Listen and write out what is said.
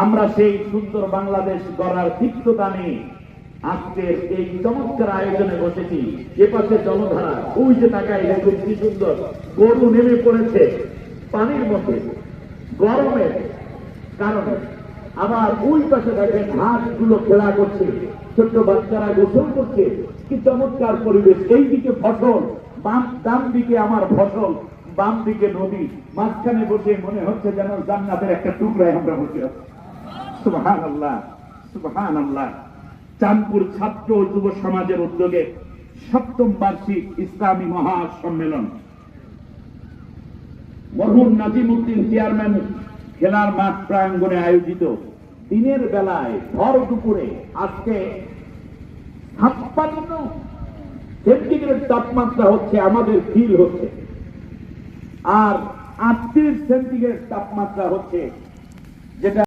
আমরা সেই সুন্দর বাংলাদেশ গড়ার তিক্ততা নিয়ে আজকের এই চমৎকার আয়োজনে বসেছি। এ পাশে জলধারা, ওই যে তাকাই দেখুন কি সুন্দর, গরু নেমে পড়েছে পানির মধ্যে গরমের কারণে। আবার ওই পাশে দেখেন হাঁসগুলো খেলা করছে, ছোট্ট বাচ্চারা গোসল করছে, কি চমৎকার পরিবেশ। এইদিকে ফসল, ডান দিকে আমার ফসল, বাম দিকে নদী, মাঝখানে বসে মনে হচ্ছে যেন জান্নাতের একটা টুকরায় আমরা বসে আছি। সুবহানাল্লাহ, সুবহানাল্লাহ। চাঁদপুর ছাত্র ও যুব সমাজের উদ্যোগে ৭ম বার্ষিক ইসলামী মহাসম্মেলন, মরহুম নাজিমউদ্দিন চেয়ারম্যান খেলার মাঠ প্রাঙ্গণে আয়োজিত। দিনের বেলায় ভর দুপুরে আজকে ৫৬ সেন্টিগ্রেড তাপমাত্রা হচ্ছে, আমাদের ফিল হচ্ছে, আর ৩৮ সেন্টিগ্রেড তাপমাত্রা হচ্ছে, যেটা